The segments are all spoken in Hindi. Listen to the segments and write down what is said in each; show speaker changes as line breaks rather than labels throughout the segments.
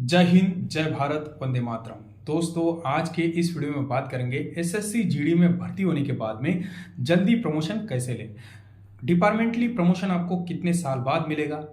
जय हिंद, जय भारत, वंदे मातरम। दोस्तों, आज के इस वीडियो में बात करेंगे एसएससी जीडी में भर्ती होने के बाद में जल्दी प्रमोशन कैसे लें। डिपार्टमेंटली प्रमोशन आपको कितने साल बाद मिलेगा,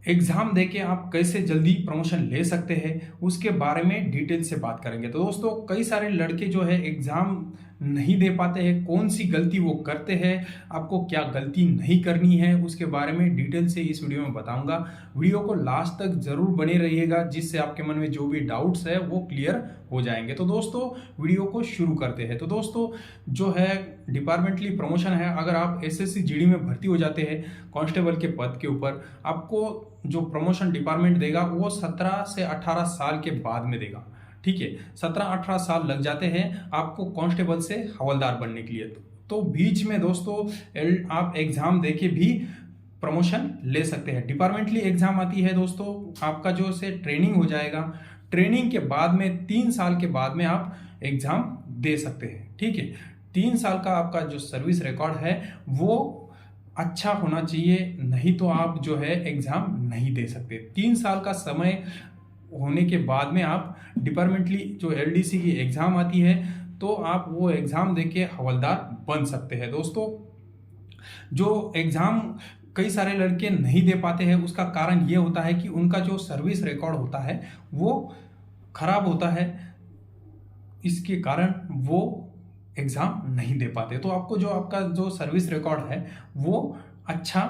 एग्जाम देके आप कैसे जल्दी प्रमोशन ले सकते हैं, उसके बारे में डिटेल से बात करेंगे। तो दोस्तों, कई सारे लड़के जो है एग्जाम नहीं दे पाते हैं, कौन सी गलती वो करते हैं, आपको क्या गलती नहीं करनी है, उसके बारे में डिटेल से इस वीडियो में बताऊंगा। वीडियो को लास्ट तक जरूर बने रहिएगा, जिससे आपके मन में जो भी डाउट्स है वो क्लियर हो जाएंगे। तो दोस्तों, वीडियो को शुरू करते हैं। तो दोस्तों, जो है डिपार्टमेंटली प्रमोशन है, अगर आप एसएससी जीडी में भर्ती हो जाते हैं कांस्टेबल के पद के ऊपर, आपको जो प्रमोशन डिपार्टमेंट देगा वो 17 से 18 साल के बाद में देगा। ठीक है, 17-18 साल लग जाते हैं आपको कांस्टेबल से हवलदार बनने के लिए। तो बीच में दोस्तों आप एग्जाम देके भी प्रमोशन ले सकते हैं। डिपार्टमेंटली एग्जाम आती है दोस्तों, आपका जो से ट्रेनिंग हो जाएगा, ट्रेनिंग के बाद में 3 साल के बाद में आप एग्जाम दे सकते हैं। ठीक है, 3 साल का आपका जो सर्विस रिकॉर्ड है वो अच्छा होना चाहिए, नहीं तो आप जो है एग्जाम नहीं दे सकते। 3 साल का समय होने के बाद में आप डिपार्टमेंटली जो एलडीसी की एग्जाम आती है, तो आप वो एग्जाम देके हवलदार बन सकते हैं। दोस्तों, जो एग्जाम कई सारे लड़के नहीं दे पाते हैं, उसका कारण ये होता है कि उनका जो सर्विस रिकॉर्ड होता है वो खराब होता है, इसके कारण वो एग्जाम नहीं दे पाते। तो आपको जो आपका जो सर्विस रिकॉर्ड है वो अच्छा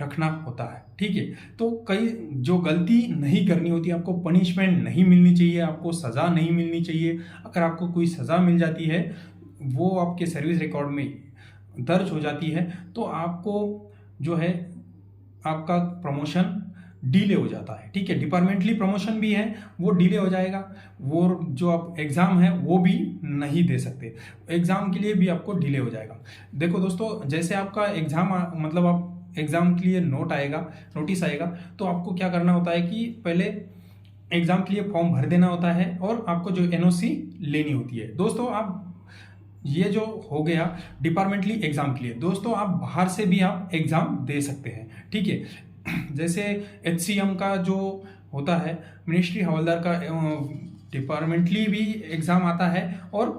रखना होता है। ठीक है, तो कई जो गलती नहीं करनी होती, आपको पनिशमेंट नहीं मिलनी चाहिए, आपको सज़ा नहीं मिलनी चाहिए। अगर आपको कोई सज़ा मिल जाती है, वो आपके सर्विस रिकॉर्ड में दर्ज हो जाती है, तो आपको जो है आपका प्रमोशन डिले हो जाता है। ठीक है, डिपार्टमेंटली प्रमोशन भी है वो डिले हो जाएगा, वो जो आप एग्ज़ाम है वो भी नहीं दे सकते, एग्ज़ाम के लिए भी आपको डिले हो जाएगा। देखो दोस्तों, जैसे आपका एग्ज़ाम मतलब आप एग्ज़ाम के लिए नोटिस आएगा, तो आपको क्या करना होता है कि पहले एग्ज़ाम के लिए फॉर्म भर देना होता है और आपको जो एनओसी लेनी होती है। दोस्तों, आप ये जो हो गया डिपार्टमेंटली एग्ज़ाम के लिए। दोस्तों, आप बाहर से भी आप एग्ज़ाम दे सकते हैं। ठीक है, जैसे एचसीएम का जो होता है, मिनिस्ट्री हवलदार का डिपार्टमेंटली भी एग्ज़ाम आता है और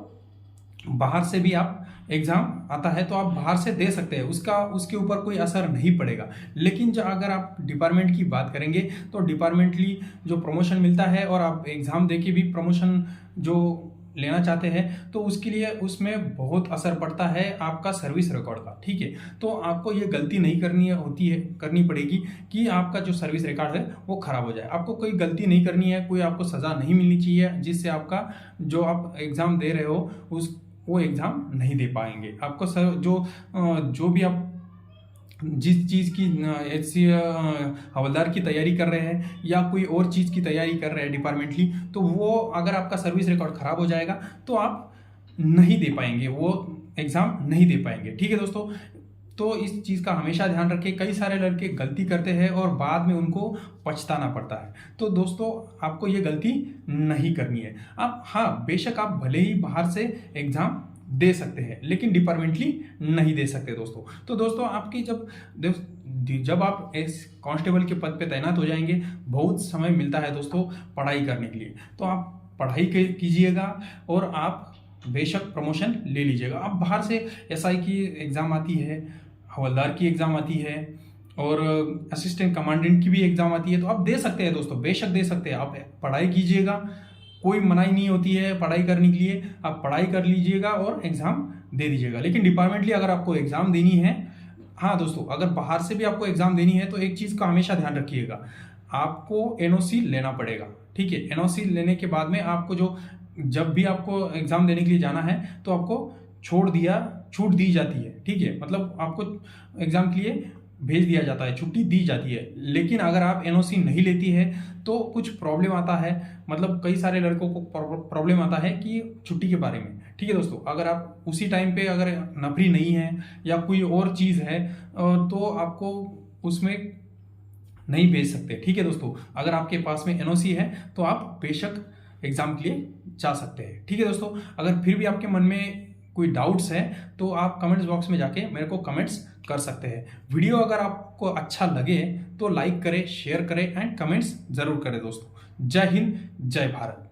बाहर से भी आप एग्ज़ाम आता है, तो आप बाहर से दे सकते हैं, उसके ऊपर कोई असर नहीं पड़ेगा। लेकिन जो अगर आप डिपार्टमेंट की बात करेंगे, तो डिपार्टमेंटली जो प्रमोशन मिलता है और आप एग्ज़ाम देके भी प्रमोशन जो लेना चाहते हैं, तो उसके लिए उसमें बहुत असर पड़ता है आपका सर्विस रिकॉर्ड का। ठीक है, तो आपको ये गलती नहीं करनी पड़ेगी कि आपका जो सर्विस रिकॉर्ड है वो खराब हो जाए। आपको कोई गलती नहीं करनी है, कोई आपको सज़ा नहीं मिलनी चाहिए जिससे आपका जो आप एग्ज़ाम दे रहे हो वो एग्ज़ाम नहीं दे पाएंगे। आपको जो भी आप जिस चीज़ की एचसी हवलदार की तैयारी कर रहे हैं या कोई और चीज़ की तैयारी कर रहे हैं डिपार्टमेंटली, तो वो अगर आपका सर्विस रिकॉर्ड खराब हो जाएगा तो आप नहीं दे पाएंगे, वो एग्ज़ाम नहीं दे पाएंगे। ठीक है दोस्तों, तो इस चीज़ का हमेशा ध्यान रखें। कई सारे लड़के गलती करते हैं और बाद में उनको पछताना पड़ता है। तो दोस्तों, आपको ये गलती नहीं करनी है। आप बेशक आप भले ही बाहर से एग्ज़ाम दे सकते हैं, लेकिन डिपार्टमेंटली नहीं दे सकते दोस्तों। तो दोस्तों, आपकी जब आप इस कांस्टेबल के पद पे तैनात हो जाएंगे, बहुत समय मिलता है दोस्तों पढ़ाई करने के लिए। तो आप पढ़ाई कीजिएगा और आप बेशक प्रमोशन ले लीजिएगा। अब बाहर से एसआई की एग्ज़ाम आती है, हवलदार की एग्ज़ाम आती है और असिस्टेंट कमांडेंट की भी एग्ज़ाम आती है, तो आप दे सकते हैं दोस्तों, बेशक दे सकते हैं। आप पढ़ाई कीजिएगा, कोई मनाही नहीं होती है पढ़ाई करने के लिए, आप पढ़ाई कर लीजिएगा और एग्ज़ाम दे दीजिएगा। लेकिन डिपार्टमेंटली अगर आपको एग्ज़ाम देनी है, दोस्तों, अगर बाहर से भी आपको एग्ज़ाम देनी है, तो एक चीज़ का हमेशा ध्यान रखिएगा, आपको एनओसी लेना पड़ेगा। ठीक है, एनओसी लेने के बाद में आपको जब भी आपको एग्ज़ाम देने के लिए जाना है, तो आपको छूट दी जाती है। ठीक है, मतलब आपको एग्ज़ाम के लिए भेज दिया जाता है, छुट्टी दी जाती है। लेकिन अगर आप एनओसी नहीं लेती है तो कुछ प्रॉब्लम आता है, मतलब कई सारे लड़कों को प्रॉब्लम आता है कि छुट्टी के बारे में। ठीक है दोस्तों, अगर आप उसी टाइम पे अगर नौकरी नहीं है या कोई और चीज़ है, तो आपको उसमें नहीं भेज सकते। ठीक है दोस्तों, अगर आपके पास में एनओसी है तो आप बेशक एग्ज़ाम के लिए जा सकते हैं। ठीक है दोस्तों, अगर फिर भी आपके मन में कोई डाउट्स है तो आप कमेंट्स बॉक्स में जाके मेरे को कमेंट्स कर सकते हैं। वीडियो अगर आपको अच्छा लगे तो लाइक करें, शेयर करें एंड कमेंट्स ज़रूर करें दोस्तों। जय हिंद, जय भारत।